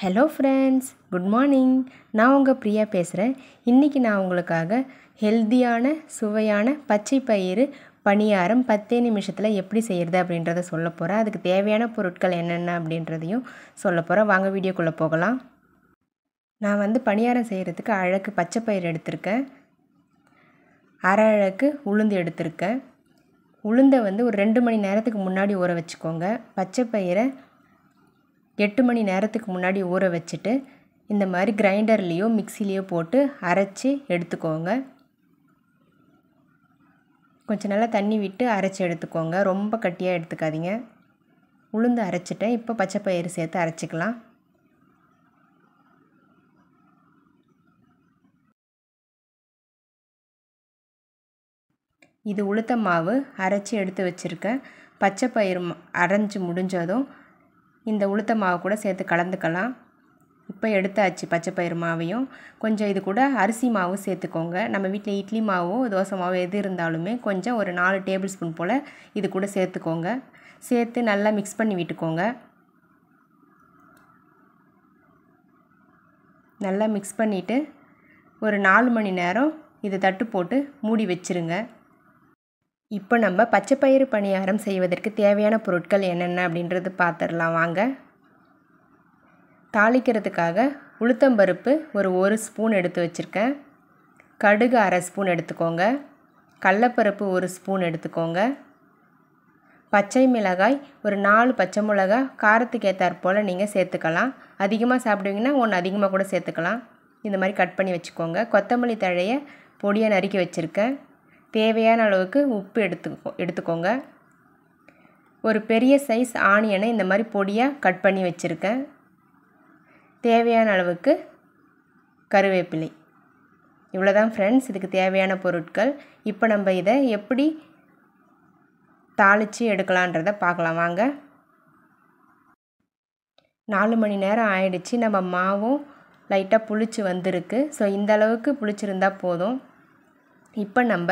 Hello friends, good morning. நான் உங்கள் பிரியா பேசுகிறேன். இன்றைக்கி நான் உங்களுக்காக ஹெல்த்தியான சுவையான பச்சை பயிறு பணியாரம் 10 நிமிஷத்தில் எப்படி செய்கிறது அப்படின்றத சொல்ல போகிறேன். அதுக்கு தேவையான பொருட்கள் என்னென்ன அப்படின்றதையும் சொல்ல போகிறேன். வாங்க வீடியோக்குள்ளே போகலாம். நான் பணியாரம் செய்கிறதுக்கு அழகு பச்சை பயிறு எடுத்திருக்கேன். அரை அழகு உளுந்து எடுத்திருக்கேன். உளுந்தை ஒரு 2 மணி நேரத்துக்கு முன்னாடி ஊற வச்சுக்கோங்க. பச்சை பயிரை 8 மணி நேரத்துக்கு முன்னாடி ஊற வச்சுட்டு இந்த மாதிரி கிரைண்டர்லேயோ மிக்சிலேயோ போட்டு அரைச்சி எடுத்துக்கோங்க. கொஞ்சம் நல்லா தண்ணி விட்டு அரைச்சி எடுத்துக்கோங்க. ரொம்ப கட்டியாக எடுத்துக்காதீங்க. உளுந்து அரைச்சிட்டேன். இப்போ பச்சை பயிறு சேர்த்து அரைச்சிக்கலாம். இது உளுத்த மாவு அரைச்சி எடுத்து வச்சுருக்கேன். பச்சை பயிறு அரைஞ்சி முடிஞ்சதும் இந்த உளுத்த மாவு கூட சேர்த்து கலந்துக்கலாம். இப்போ எடுத்தாச்சு பச்சை பயிறு மாவையும். கொஞ்சம் இது கூட அரிசி மாவு சேர்த்துக்கோங்க. நம்ம வீட்டில் இட்லி மாவோ தோசை மாவோ எது இருந்தாலுமே கொஞ்சம் ஒரு 4 டேபிள் ஸ்பூன் போல் இது கூட சேர்த்துக்கோங்க. சேர்த்து நல்லா மிக்ஸ் பண்ணி விட்டுக்கோங்க. நல்லா மிக்ஸ் பண்ணிவிட்டு ஒரு 4 மணி நேரம் இதை தட்டு போட்டு மூடி வச்சுருங்க. இப்போ நம்ம பச்சை பயிறு பணியாரம் செய்வதற்கு தேவையான பொருட்கள் என்னென்ன அப்படின்றது பார்த்துடலாம் வாங்க. தாளிக்கிறதுக்காக உளுத்தம்பருப்பு ஒரு ஸ்பூன் எடுத்து வச்சுருக்கேன். கடுகு அரை ஸ்பூன் எடுத்துக்கோங்க. கடலைப்பருப்பு 1 ஸ்பூன் எடுத்துக்கோங்க. பச்சை மிளகாய் ஒரு 4 பச்சை மிளகாய் காரத்துக்கு ஏற்றாற்போல் நீங்கள் சேர்த்துக்கலாம். அதிகமாக சாப்பிடுவீங்கன்னா 1 அதிகமாக கூட சேர்த்துக்கலாம். இந்த மாதிரி கட் பண்ணி வச்சுக்கோங்க. கொத்தமல்லி தழையை பொடியாக நறுக்கி வச்சுருக்கேன். தேவையான அளவுக்கு உப்பு எடுத்துக்கோங்க. ஒரு பெரிய சைஸ் ஆனியனை இந்த மாதிரி பொடியாக கட் பண்ணி வச்சுருக்கேன். தேவையான அளவுக்கு கருவேப்பிலை. இவ்வளோதான் ஃப்ரெண்ட்ஸ், இதுக்கு தேவையான பொருட்கள். இப்போ நம்ம இதை எப்படி தாளித்து எடுக்கலான்றதை பார்க்கலாம் வாங்க. 4 மணி நேரம் ஆயிடுச்சு. நம்ம மாவும் லைட்டாக புளிச்சு வந்திருக்கு. ஸோ இந்த அளவுக்கு புளிச்சிருந்தால் போதும். இப்போ நம்ம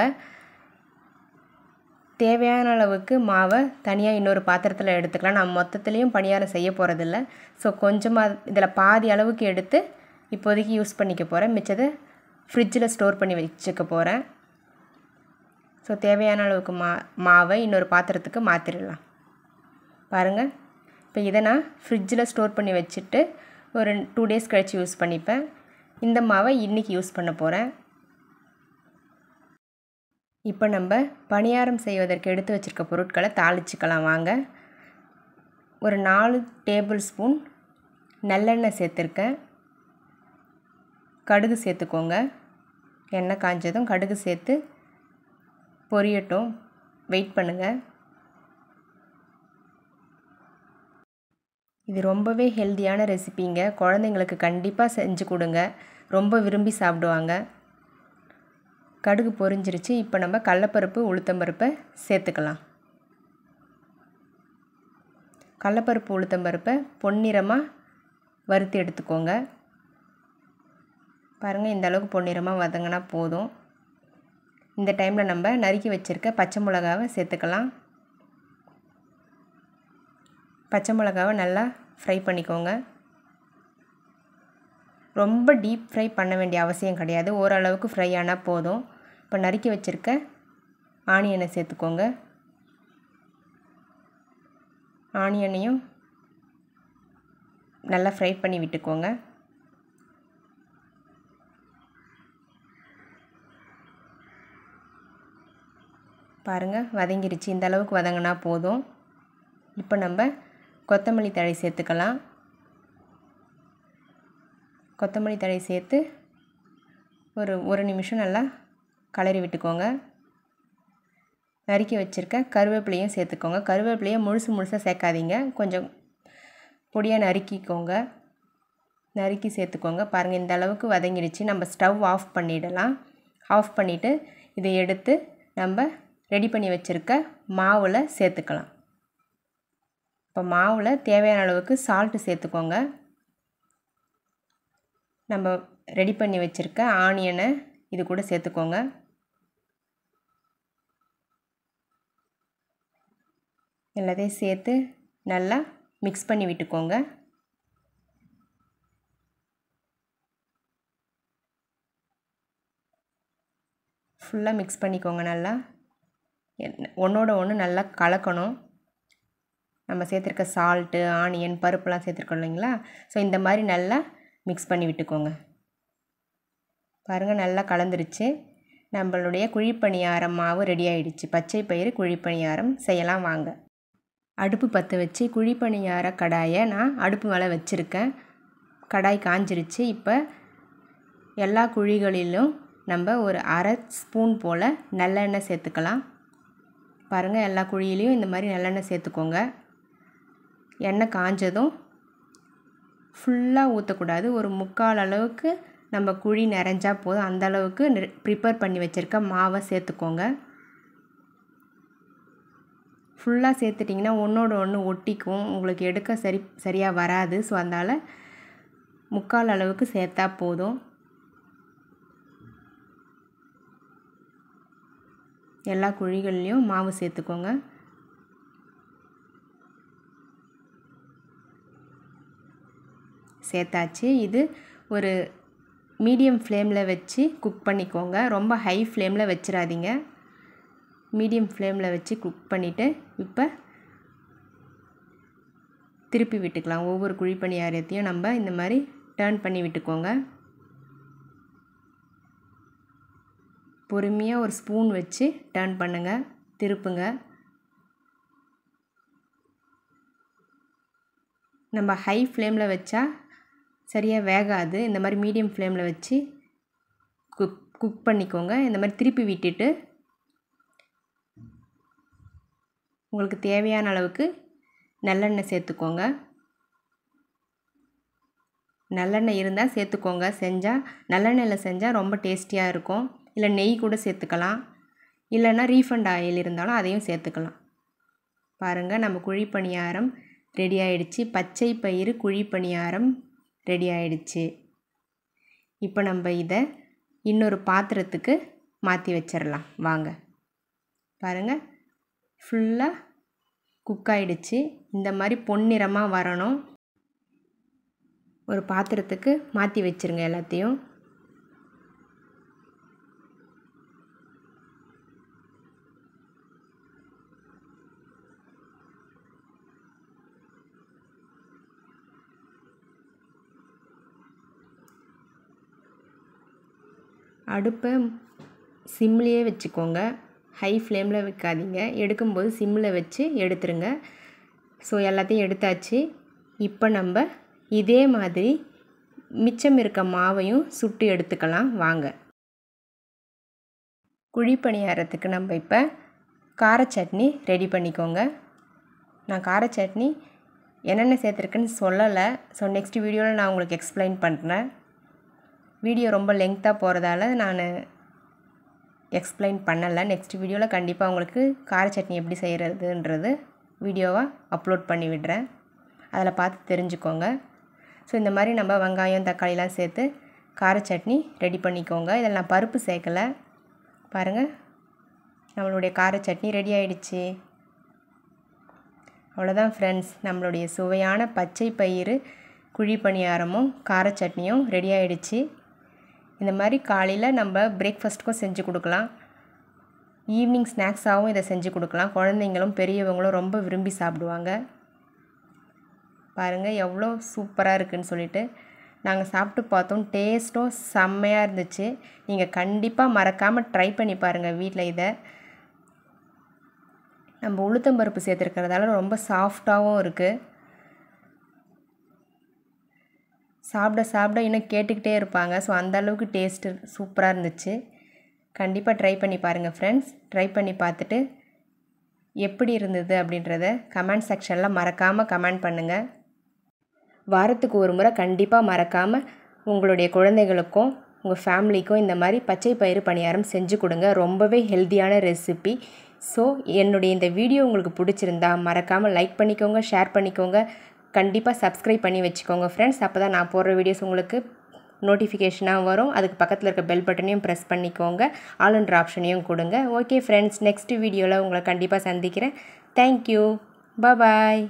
தேவையான அளவுக்கு மாவை தனியாக இன்னொரு பாத்திரத்தில் எடுத்துக்கலாம். நான் மொத்தத்துலேயும் பணியாரம் செய்ய போகிறதில்ல. ஸோ கொஞ்சமாக இதில் பாதி அளவுக்கு எடுத்து இப்போதைக்கு யூஸ் பண்ணிக்க போகிறேன். மிச்சத்தை ஃப்ரிட்ஜில் ஸ்டோர் பண்ணி வச்சுக்க போகிறேன். ஸோ தேவையான அளவுக்கு மாவை இன்னொரு பாத்திரத்துக்கு மாற்றிடலாம். பாருங்கள், இப்போ இதை நான் ஃப்ரிட்ஜில் ஸ்டோர் பண்ணி வச்சுட்டு ஒரு 2 டேஸ் கழித்து யூஸ் பண்ணிப்பேன். இந்த மாவை இன்றைக்கி யூஸ் பண்ண போகிறேன். இப்போ நம்ம பணியாரம் செய்வதற்கு எடுத்து வச்சுருக்க பொருட்களை தாளிச்சிக்கலாம் வாங்க. ஒரு 4 டேபிள் ஸ்பூன் நல்லெண்ணெய் சேர்த்துருக்கேன். கடுகு சேர்த்துக்கோங்க. எண்ணெய் காஞ்சதும் கடுகு சேர்த்து பொரியட்டும். வெயிட் பண்ணுங்கள். இது ரொம்பவே ஹெல்த்தியான ரெசிபிங்க. குழந்தைங்களுக்கு கண்டிப்பாக செஞ்சு கொடுங்க. ரொம்ப விரும்பி சாப்பிடுவாங்க. கடுகு பொரிஞ்சிருச்சு. இப்போ நம்ம கடலைப்பருப்பு உளுத்தம்பருப்பை சேர்த்துக்கலாம். கடலைப்பருப்பு உளுத்தம்பருப்பை பொன்னிறமாக வறுத்து எடுத்துக்கோங்க. பாருங்கள், இந்த அளவுக்கு பொன்னிறமாக வதங்கினா போதும். இந்த டைமில் நம்ம நறுக்கி வச்சுருக்க பச்சை மிளகாவை சேர்த்துக்கலாம். பச்சை மிளகாவை நல்லா ஃப்ரை பண்ணிக்கோங்க. ரொம்ப டீப் ஃப்ரை பண்ண வேண்டிய அவசியம் கிடையாது. ஓரளவுக்கு ஃப்ரை ஆனால் போதும். இப்போ நறுக்கி வச்சுருக்க ஆனியனை சேர்த்துக்கோங்க. ஆனியனையும் நல்லா ஃப்ரை பண்ணி விட்டுக்கோங்க. பாருங்கள், வதங்கிருச்சு. இந்த அளவுக்கு வதங்கினா போதும். இப்போ நம்ம கொத்தமல்லி தழை சேர்த்துக்கலாம். கொத்தமல்லி தழை சேர்த்து ஒரு நிமிஷம் நல்லா கலரி விட்டுக்கோங்க. நறுக்கி வச்சுருக்க கருவேப்பிலையும் சேர்த்துக்கோங்க. கருவேப்பிலையை முழுசாக சேர்க்காதீங்க. கொஞ்சம் பொடியாக நறுக்கிக்கோங்க. நறுக்கி சேர்த்துக்கோங்க. பாருங்கள், இந்த அளவுக்கு வதங்கிடுச்சு. நம்ம ஸ்டவ் ஆஃப் பண்ணிடலாம். ஆஃப் பண்ணிவிட்டு இதை எடுத்து நம்ம ரெடி பண்ணி வச்சுருக்க மாவில் சேர்த்துக்கலாம். இப்போ மாவில் தேவையான அளவுக்கு சால்ட்டு சேர்த்துக்கோங்க. நம்ம ரெடி பண்ணி வச்சுருக்க ஆனியனை இது கூட சேர்த்துக்கோங்க. எல்லாத்தையும் சேர்த்து நல்லா மிக்ஸ் பண்ணி விட்டுக்கோங்க. ஃபுல்லாக மிக்ஸ் பண்ணிக்கோங்க. நல்லா ஒன்றோட ஒன்று நல்லா கலக்கணும். நம்ம சேர்த்துருக்க சால்ட்டு, ஆனியன், பருப்புலாம் சேர்த்துருக்கோம் இல்லைங்களா? ஸோ இந்த மாதிரி நல்லா மிக்ஸ் பண்ணி விட்டுக்கோங்க. பாருங்கள், நல்லா கலந்துருச்சு. நம்மளுடைய குழிப்பணியாரம் மாவு ரெடி ஆகிடுச்சு. பச்சை பயிறு குழிப்பணியாரம் செய்யலாம் வாங்க. அடுப்பு பற்ற வச்சு குழிப்பணியார கடாயை நான் அடுப்பு மேலே வச்சுருக்கேன். கடாய் காஞ்சிருச்சு. இப்போ எல்லா குழிகளிலும் நம்ம ஒரு அரை ஸ்பூன் போல் நல்லெண்ணெய் சேர்த்துக்கலாம். பாருங்கள், எல்லா குழியிலையும் இந்த மாதிரி நல்லெண்ணெய் சேர்த்துக்கோங்க. எண்ணெய் காஞ்சதும் ஃபுல்லாக ஊற்றக்கூடாது. ஒரு 3/4 அளவுக்கு நம்ம குழி நிறைஞ்சா போதும். அந்த அளவுக்கு ப்ரிப்பேர் பண்ணி வச்சுருக்க மாவை சேர்த்துக்கோங்க. ஃபுல்லாக சேர்த்துட்டிங்கன்னா ஒன்றோட ஒன்று ஒட்டிக்கும், உங்களுக்கு எடுக்க சரியாக வராது. ஸோ அதனால் 3/4 அளவுக்கு சேர்த்தா போதும். எல்லா குழிகள்லையும் மாவு சேர்த்துக்கோங்க. சேர்த்தாச்சு. இது ஒரு மீடியம் ஃப்ளேமில் வச்சு குக் பண்ணிக்கோங்க. ரொம்ப ஹை ஃப்ளேமில் வச்சிடாதீங்க. மீடியம் ஃப்ளேமில் வச்சு குக் பண்ணிவிட்டு இப்போ திருப்பி விட்டுக்கலாம். ஒவ்வொரு குழிப்பணியாரத்தையும் நம்ம இந்த மாதிரி டர்ன் பண்ணி விட்டுக்கோங்க. பொறுமையாக ஒரு ஸ்பூன் வச்சு டர்ன் பண்ணுங்கள், திருப்புங்க. நம்ம ஹை ஃப்ளேமில் வச்சா சரியாக வேகாது. இந்த மாதிரி மீடியம் ஃப்ளேமில் வச்சு குக் பண்ணிக்கோங்க. இந்த மாதிரி திருப்பி விட்டுட்டு உங்களுக்கு தேவையான அளவுக்கு நல்லெண்ணெய் சேர்த்துக்கோங்க. நல்லெண்ணெய் இருந்தால் சேர்த்துக்கோங்க. நல்லெண்ணெயில் செஞ்சால் ரொம்ப டேஸ்டியாக இருக்கும். இல்லை நெய் கூட சேர்த்துக்கலாம். இல்லைன்னா ரீஃபண்ட் ஆயில் இருந்தாலும் அதையும் சேர்த்துக்கலாம். பாருங்கள், நம்ம குழிப்பணியாரம் ரெடி ஆகிடுச்சு. பச்சை பயிறு குழிப்பணியாரம் ரெடி ஆகிடுச்சு. இப்போ நம்ம இதை இன்னொரு பாத்திரத்துக்கு மாற்றி வச்சிடலாம் வாங்க. பாருங்கள், ஃபுல்லாக குக் ஆகிடுச்சு. இந்த மாதிரி பொன்னிறமாக வரணும். ஒரு பாத்திரத்துக்கு மாற்றி வச்சுருங்க எல்லாத்தையும். அடுப்பை சிம்லேயே வச்சுக்கோங்க. ஹை ஃப்ளேமில் வைக்காதீங்க. எடுக்கும்போது சிம்மில் வச்சு எடுத்துருங்க. ஸோ எல்லாத்தையும் எடுத்தாச்சு. இப்போ நம்ம இதே மாதிரி மிச்சம் இருக்க மாவையும் சுட்டு எடுத்துக்கலாம் வாங்க. குழிப்பணியாரத்துக்கு நம்ம இப்போ கார சட்னி ரெடி பண்ணிக்கோங்க. நான் கார சட்னி என்னென்ன சேர்த்துருக்குன்னு சொல்லலை. ஸோ நெக்ஸ்ட் வீடியோவில் நான் உங்களுக்கு எக்ஸ்பிளைன் பண்ணுறேன். வீடியோ ரொம்ப லெங்க்த்தாக போகிறதால நான் எக்ஸ்பிளைன் பண்ணலை. நெக்ஸ்ட் வீடியோவில் கண்டிப்பாக உங்களுக்கு கார சட்னி எப்படி செய்கிறதுன்றது வீடியோவாக அப்லோட் பண்ணி விடுறேன். அதில் பார்த்து தெரிஞ்சுக்கோங்க. ஸோ இந்த மாதிரி நம்ம வெங்காயம், தக்காளிலாம் சேர்த்து கார சட்னி ரெடி பண்ணிக்கோங்க. இதில் நான் பருப்பு சேர்க்கலை. பாருங்கள், நம்மளுடைய கார சட்னி ரெடி ஆகிடுச்சு. அவ்வளோதான் ஃப்ரெண்ட்ஸ், நம்மளுடைய சுவையான பச்சை பயிறு குழிப்பணியாரமும் கார சட்னியும் ரெடி ஆகிடுச்சு. இந்த மாதிரி காலையில் நம்ம பிரேக்ஃபாஸ்ட்டுக்கும் செஞ்சு கொடுக்கலாம். ஈவினிங் ஸ்நாக்ஸாகவும் இதை செஞ்சு கொடுக்கலாம். குழந்தைங்களும் பெரியவங்களும் ரொம்ப விரும்பி சாப்பிடுவாங்க. பாருங்கள் எவ்வளோ சூப்பராக இருக்குதுன்னு சொல்லிட்டு நாங்கள் சாப்பிட்டு பார்த்தோம். டேஸ்ட்டும் செம்மையாக இருந்துச்சு. நீங்கள் கண்டிப்பாக மறக்காமல் ட்ரை பண்ணி பாருங்கள் வீட்டில். இதை நம்ம உளுத்தம்பருப்பு சேர்த்துருக்கிறதால ரொம்ப சாஃப்டாகவும் இருக்குது. சாப்பிட சாப்பிட இன்னும் கேட்டுக்கிட்டே இருப்பாங்க. ஸோ அந்தளவுக்கு டேஸ்ட்டு சூப்பராக இருந்துச்சு. கண்டிப்பாக ட்ரை பண்ணி பாருங்கள் ஃப்ரெண்ட்ஸ். ட்ரை பண்ணி பார்த்துட்டு எப்படி இருந்தது அப்படின்றத கமெண்ட் செக்ஷனில் மறக்காமல் கமெண்ட் பண்ணுங்கள். வாரத்துக்கு ஒரு முறை கண்டிப்பாக மறக்காமல் உங்களுடைய குழந்தைகளுக்கும் உங்கள் ஃபேமிலிக்கும் இந்த மாதிரி பச்சை பயிறு பணியாரம் செஞ்சு கொடுங்க. ரொம்பவே ஹெல்த்தியான ரெசிபி. ஸோ என்னுடைய இந்த வீடியோ உங்களுக்கு பிடிச்சிருந்தா மறக்காமல் லைக் பண்ணிக்கோங்க, ஷேர் பண்ணிக்கோங்க, கண்டிப்பாக சப்ஸ்கிரைப் பண்ணி வச்சுக்கோங்க ஃப்ரெண்ட்ஸ். அப்போ தான் நான் போடுற வீடியோஸ் உங்களுக்கு நோட்டிஃபிகேஷனாக வரும். அதுக்கு பக்கத்தில் இருக்க பெல் பட்டனையும் ப்ரெஸ் பண்ணிக்கோங்க. ஆல்ன்ற ஆப்ஷனையும் கொடுங்க. ஓகே ஃப்ரெண்ட்ஸ், நெக்ஸ்ட் வீடியோவில் உங்களை கண்டிப்பாக சந்திக்கிறேன். தேங்க்யூ, பாய்.